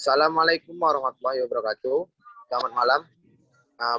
Assalamualaikum warahmatullahi wabarakatuh. Selamat malam.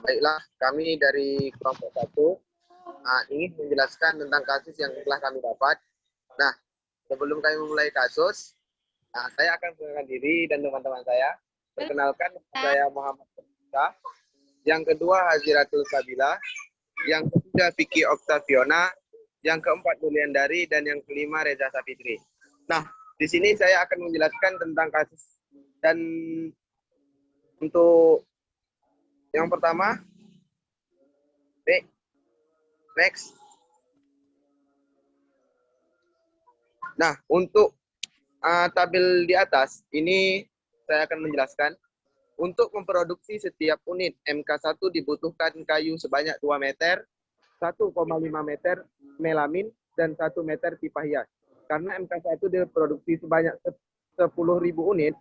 Baiklah, kami dari kelompok 1 ingin menjelaskan tentang kasus yang telah kami dapat. Nah, sebelum kami memulai kasus, saya akan memperkenalkan diri dan teman-teman saya. Perkenalkan, saya Muhammad Musa. Yang kedua, Haziratul Sabila. Yang ketiga, Vicky Octaviona. Yang keempat, Mulyandari. Dan yang kelima, Reza Sapitri. Nah, di sini saya akan menjelaskan tentang kasus. Dan untuk yang pertama, next. Nah, untuk tabel di atas, ini saya akan menjelaskan. Untuk memproduksi setiap unit MK1 dibutuhkan kayu sebanyak 2 meter, 1,5 meter melamin, dan 1 meter pipa hias. Karena MK1 diproduksi sebanyak 10.000 unit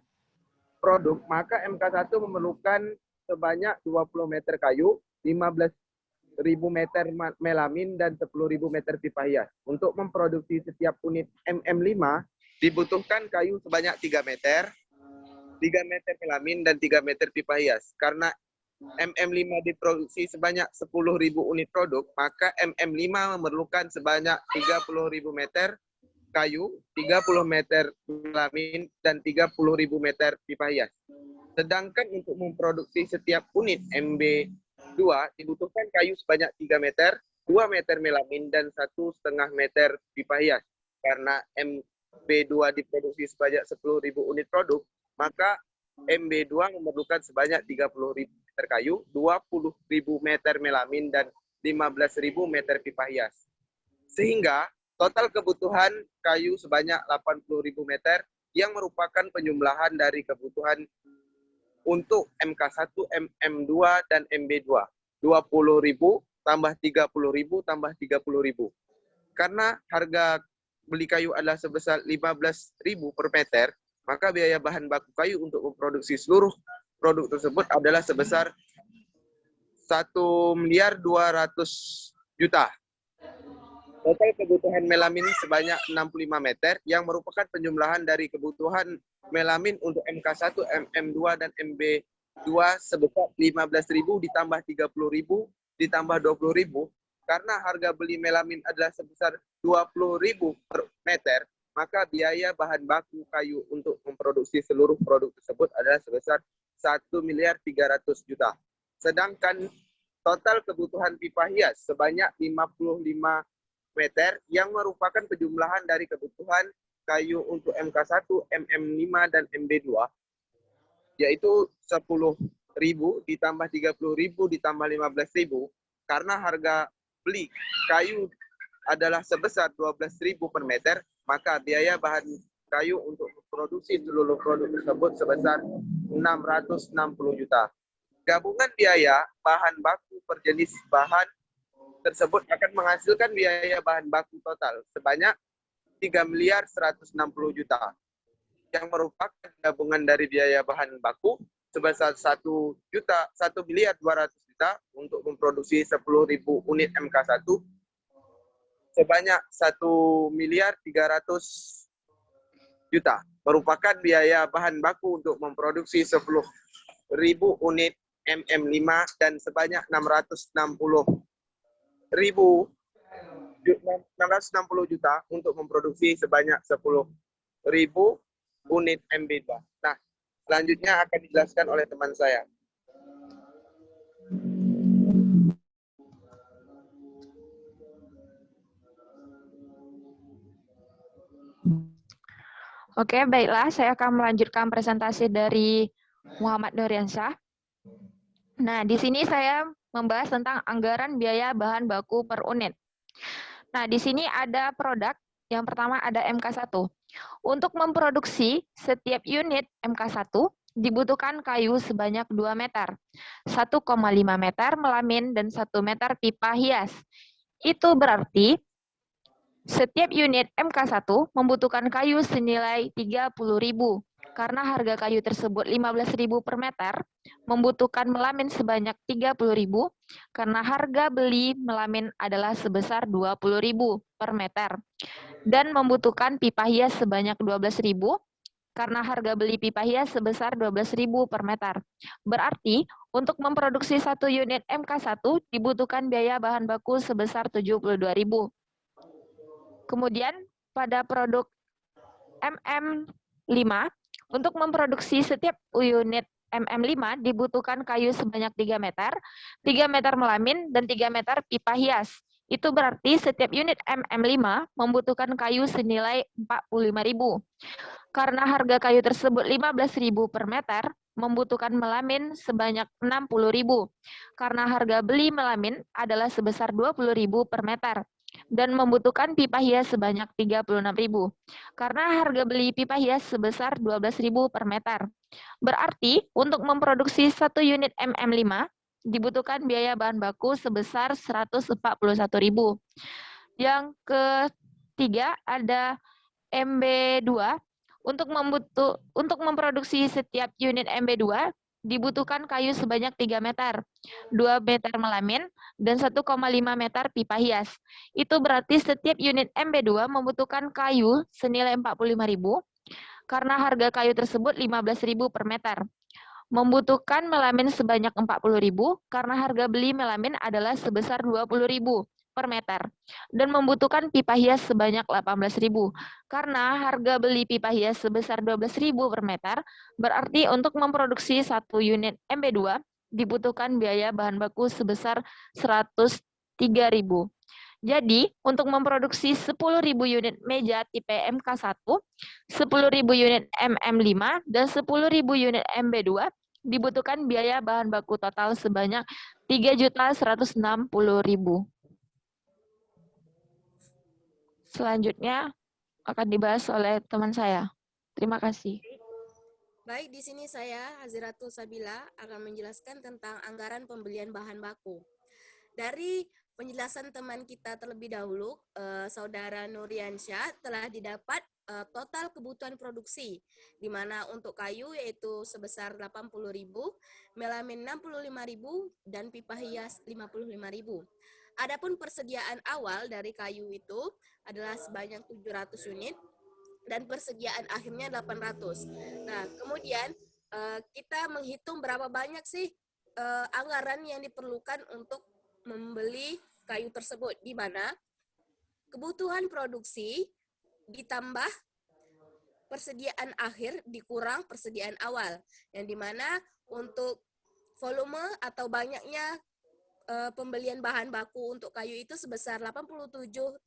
produk, maka MK1 memerlukan sebanyak 20 meter kayu, 15.000 meter melamin, dan 10.000 meter pipa hias. Untuk memproduksi setiap unit MM5 dibutuhkan kayu sebanyak 3 meter, 3 meter melamin, dan 3 meter pipa hias. Karena MM5 diproduksi sebanyak 10.000 unit produk, maka MM5 memerlukan sebanyak 30.000 meter kayu, 30 meter melamin, dan 30.000 meter pipa hias. Sedangkan untuk memproduksi setiap unit MB2 dibutuhkan kayu sebanyak 3 meter, 2 meter melamin, dan 1,5 meter pipa hias. Karena MB2 diproduksi sebanyak 10.000 unit produk, maka MB2 memerlukan sebanyak 30.000 meter kayu, 20.000 meter melamin, dan 15.000 meter pipa hias. Sehingga total kebutuhan kayu sebanyak 80.000 meter yang merupakan penjumlahan dari kebutuhan untuk MK1, MM2, dan MB2. 20.000 tambah 30.000 tambah 30.000. Karena harga beli kayu adalah sebesar 15.000 per meter, maka biaya bahan baku kayu untuk memproduksi seluruh produk tersebut adalah sebesar 1.200.000.000. Total kebutuhan melamin sebanyak 65 meter yang merupakan penjumlahan dari kebutuhan melamin untuk MK1, MM2, dan MB2 sebesar 15.000 ditambah 30.000 ditambah 20.000. Karena harga beli melamin adalah sebesar 20.000 per meter, maka biaya bahan baku kayu untuk memproduksi seluruh produk tersebut adalah sebesar 1.300.000.000. Sedangkan total kebutuhan pipa hias sebanyak 55 meter yang merupakan penjumlahan dari kebutuhan kayu untuk MK1, MM5, dan MB2, yaitu 10.000 ditambah 30.000 ditambah 15.000. Karena harga beli kayu adalah sebesar 12.000 per meter, maka biaya bahan kayu untuk memproduksi seluruh produk tersebut sebesar 660 juta. Gabungan biaya bahan baku per jenis bahan tersebut akan menghasilkan biaya bahan baku total sebanyak 3.160 juta, yang merupakan gabungan dari biaya bahan baku sebesar 1.200.000.000 untuk memproduksi 10.000 unit MK1, sebanyak 1.300.000.000 merupakan biaya bahan baku untuk memproduksi 10.000 unit MM5, dan sebanyak 660 juta untuk memproduksi sebanyak 10.000 unit MB2. Nah, selanjutnya akan dijelaskan oleh teman saya. Oke, baiklah. Saya akan melanjutkan presentasi dari Muhammad Nuriansyah. Nah, di sini saya membahas tentang anggaran biaya bahan baku per unit. Nah, di sini ada produk. Yang pertama ada MK1. Untuk memproduksi setiap unit MK1 dibutuhkan kayu sebanyak 2 meter, 1,5 meter melamin, dan 1 meter pipa hias. Itu berarti setiap unit MK1 membutuhkan kayu senilai 30.000. Karena harga kayu tersebut 15.000 per meter, membutuhkan melamin sebanyak 30.000, karena harga beli melamin adalah sebesar 20.000 per meter. Dan membutuhkan pipa hias sebanyak 12.000, karena harga beli pipa hias sebesar 12.000 per meter. Berarti untuk memproduksi 1 unit MK1 dibutuhkan biaya bahan baku sebesar 72.000. Kemudian pada produk MM5, untuk memproduksi setiap unit MM5 dibutuhkan kayu sebanyak 3 meter, 3 meter melamin, dan 3 meter pipa hias. Itu berarti setiap unit MM5 membutuhkan kayu senilai 45.000. Karena harga kayu tersebut 15.000 per meter, membutuhkan melamin sebanyak 60.000. Karena harga beli melamin adalah sebesar 20.000 per meter. Dan membutuhkan pipa hias sebanyak 36.000. Karena harga beli pipa hias sebesar 12.000 per meter. Berarti untuk memproduksi 1 unit MM5 dibutuhkan biaya bahan baku sebesar 141.000. Yang ketiga ada MB2. Untuk memproduksi setiap unit MB2 dibutuhkan kayu sebanyak 3 meter, 2 meter melamin, dan 1,5 meter pipa hias. Itu berarti setiap unit MB2 membutuhkan kayu senilai 45.000 karena harga kayu tersebut 15.000 per meter. Membutuhkan melamin sebanyak 40.000 karena harga beli melamin adalah sebesar 20.000 per meter. Dan membutuhkan pipa hias sebanyak 18.000. Karena harga beli pipa hias sebesar 12.000 per meter, berarti untuk memproduksi 1 unit MB2 dibutuhkan biaya bahan baku sebesar 103.000. Jadi, untuk memproduksi 10.000 unit meja tipe MK1, 10.000 unit MM5, dan 10.000 unit MB2, dibutuhkan biaya bahan baku total sebanyak 3.160.000. Selanjutnya akan dibahas oleh teman saya. Terima kasih. Baik, di sini saya, Haziratul Sabila, akan menjelaskan tentang anggaran pembelian bahan baku. Dari penjelasan teman kita terlebih dahulu, Saudara Nuriansyah telah didapat total kebutuhan produksi, di mana untuk kayu yaitu sebesar 80.000, melamin 65.000, dan pipa hias 55.000. Adapun persediaan awal dari kayu itu adalah sebanyak 700 unit, dan persediaan akhirnya 800. Nah, kemudian kita menghitung berapa banyak sih anggaran yang diperlukan untuk membeli kayu tersebut, di mana kebutuhan produksi ditambah persediaan akhir dikurang persediaan awal, yang dimana untuk volume atau banyaknya pembelian bahan baku untuk kayu itu sebesar 87.300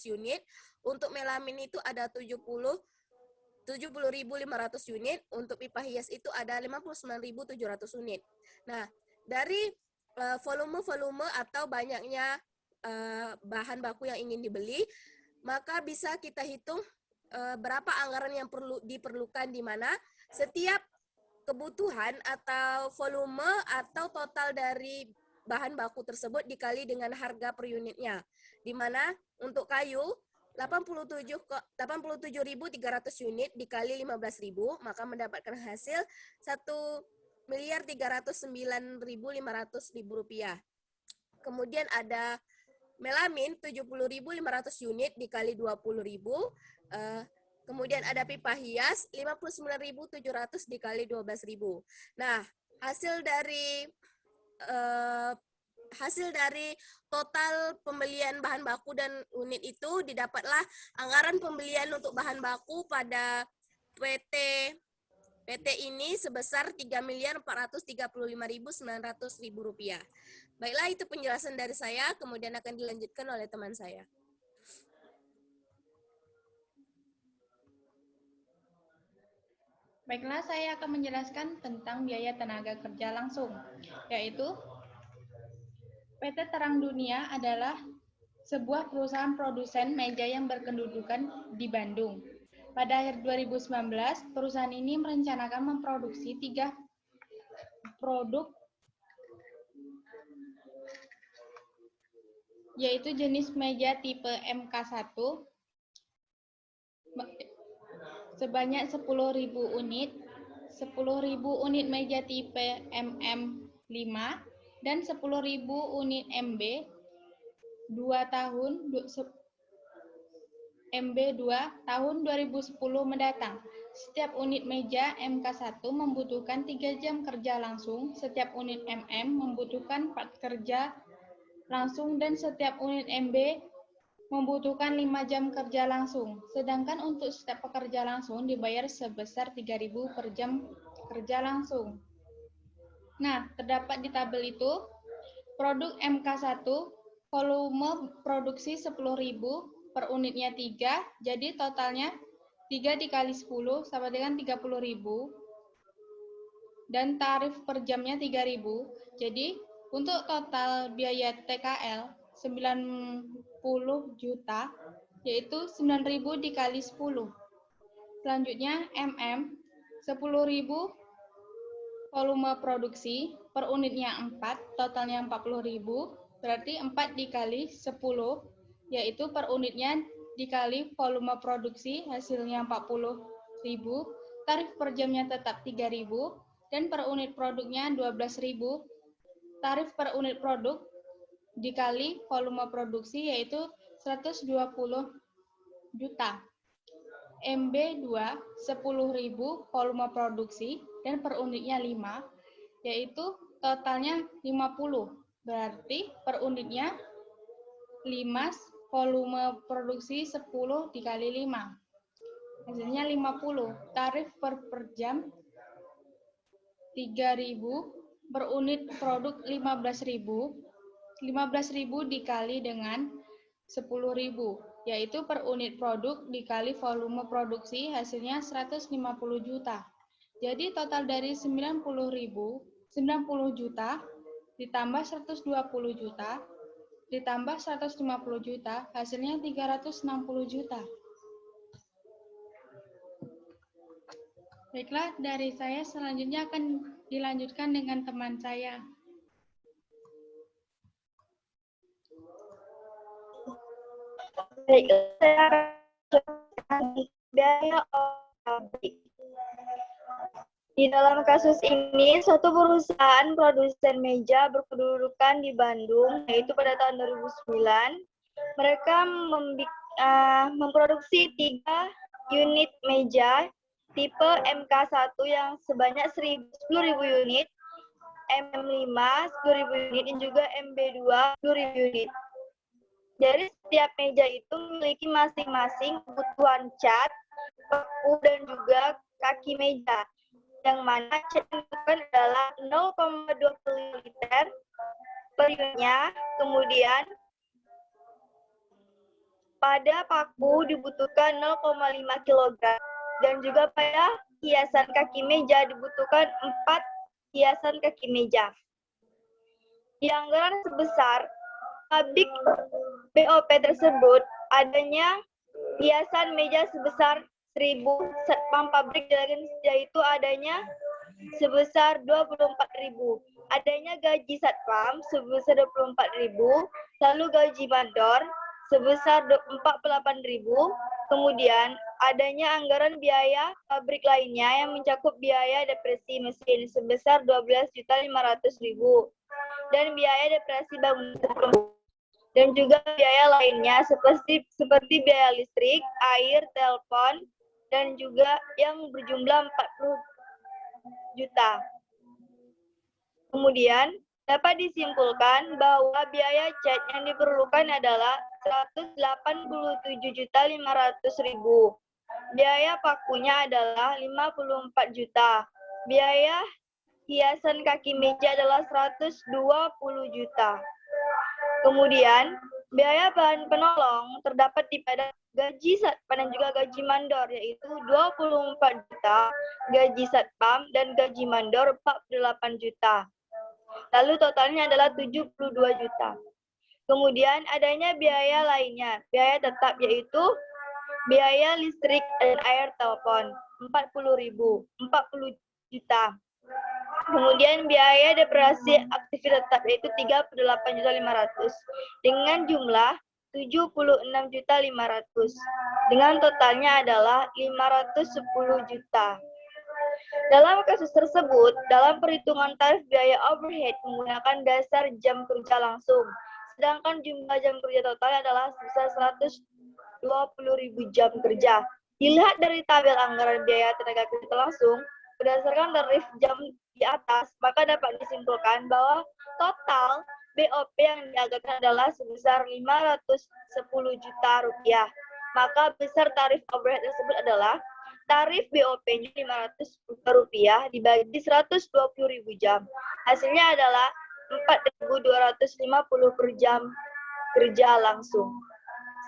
unit, untuk melamin itu ada 70.500 unit, untuk pipa hias itu ada 59.700 unit. Nah, dari volume-volume atau banyaknya bahan baku yang ingin dibeli, maka bisa kita hitung berapa anggaran yang diperlukan, di mana setiap kebutuhan atau volume atau total dari bahan baku tersebut dikali dengan harga per unitnya, di mana untuk kayu 87.300 unit dikali 15.000, maka mendapatkan hasil 1.309.500.000 rupiah. Kemudian ada melamin 70.500 unit dikali 20.000. Kemudian ada pipa hias 59.700 dikali 12.000. Nah, hasil dari total pembelian bahan baku dan unit itu didapatlah anggaran pembelian untuk bahan baku pada PT ini sebesar 3.435.900.000 rupiah. Baiklah, itu penjelasan dari saya, kemudian akan dilanjutkan oleh teman saya. Baiklah, saya akan menjelaskan tentang biaya tenaga kerja langsung, yaitu PT Terang Dunia adalah sebuah perusahaan produsen meja yang berkedudukan di Bandung. Pada akhir 2019, perusahaan ini merencanakan memproduksi 3 produk, yaitu jenis meja tipe MK1 sebanyak 10.000 unit, 10.000 unit meja tipe MM5, dan 10.000 unit MB 2 tahun MB2 tahun 2010 mendatang. Setiap unit meja MK1 membutuhkan 3 jam kerja langsung, setiap unit MM membutuhkan 4 kerja langsung, dan setiap unit MB membutuhkan 5 jam kerja langsung. Sedangkan untuk setiap pekerja langsung dibayar sebesar 3.000 per jam kerja langsung. Nah, terdapat di tabel itu produk MK1 volume produksi 10.000 per unitnya 3, jadi totalnya 3 dikali 10 sama dengan 30.000, dan tarif per jamnya 3.000. Jadi untuk total biaya TKL 90 juta, yaitu 9.000 dikali 10. Selanjutnya MM 10.000 volume produksi, per unitnya 4, totalnya 40.000, berarti 4 dikali 10, yaitu per unitnya dikali volume produksi, hasilnya 40.000, tarif per jamnya tetap 3.000, dan per unit produknya 12.000, tarif per unit produk dikali volume produksi, yaitu 120 juta. MB2 10.000 volume produksi dan per unitnya 5, yaitu totalnya 50. Berarti per unitnya 5, volume produksi 10 dikali 5. Hasilnya 50. Tarif per jam 3.000, per unit produk 15.000. 15.000 dikali dengan 10.000, yaitu per unit produk dikali volume produksi, hasilnya 150 juta. Jadi total dari 90 juta ditambah 120 juta ditambah 150 juta, hasilnya 360 juta. Baiklah, dari saya selanjutnya akan dilanjutkan dengan teman saya. Baik, saya akan biaya pabrik. Di dalam kasus ini, suatu perusahaan produsen meja berkedudukan di Bandung, yaitu pada tahun 2009, mereka memproduksi 3 unit meja tipe MK1 yang sebanyak 10.000 unit, MM5 10.000 unit, dan juga MB2 10.000 unit. Dari setiap meja itu memiliki masing-masing kebutuhan cat, paku, dan juga kaki meja, yang mana cat dibutuhkan adalah 0,20 liter per unitnya. Kemudian pada paku dibutuhkan 0,5 kg, dan juga pada hiasan kaki meja dibutuhkan 4 hiasan kaki meja. Di anggaran sebesar pabrik BOP tersebut, adanya hiasan meja sebesar 1.000, satpam pabrik dagangan yaitu adanya sebesar 24.000, adanya gaji satpam sebesar 24.000, lalu gaji mandor sebesar 48.000, kemudian adanya anggaran biaya pabrik lainnya yang mencakup biaya depresi mesin sebesar 12.500.000 dan biaya depresi bangunan, dan juga biaya lainnya seperti biaya listrik, air, telepon, dan juga yang berjumlah 40 juta. Kemudian dapat disimpulkan bahwa biaya cat yang diperlukan adalah 187.500.000. Biaya pakunya adalah 54 juta. Biaya hiasan kaki meja adalah 120 juta. Kemudian, biaya bahan penolong terdapat di pada gaji satpam dan juga gaji mandor, yaitu 24 juta, gaji satpam dan gaji mandor 48 juta. Lalu totalnya adalah 72 juta. Kemudian adanya biaya lainnya, biaya tetap yaitu biaya listrik dan air telepon 40 juta. Kemudian biaya depresi aktivitas tetap yaitu 38.500 dengan jumlah 76.500. Dengan totalnya adalah 510 juta. Dalam kasus tersebut, dalam perhitungan tarif biaya overhead menggunakan dasar jam kerja langsung, sedangkan jumlah jam kerja total adalah sebesar 20.000 jam kerja. Dilihat dari tabel anggaran biaya tenaga kerja langsung, berdasarkan tarif jam di atas, maka dapat disimpulkan bahwa total BOP yang dianggarkan adalah sebesar 510 juta rupiah. Maka besar tarif overhead tersebut adalah tarif BOP-nya 500 juta rupiah dibagi 120.000 jam. Hasilnya adalah 4.250 per jam kerja langsung.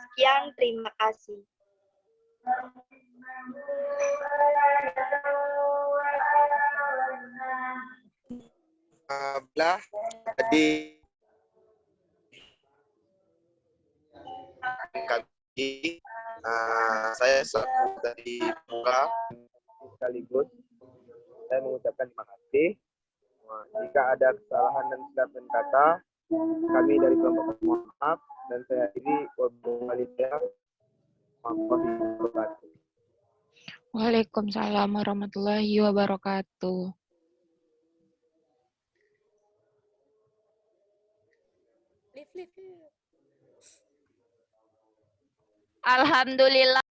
Sekian, terima kasih. Bila jadi kami, saya selaku dari Muka sekaligus saya mengucapkan terima kasih. Jika ada kesalahan dan kesilapan kata, kami dari kelompok mohon maaf dan saya akhiri wabillahi wabarakatuh. Waalaikumsalam warahmatullahi wabarakatuh. Lift. Alhamdulillah.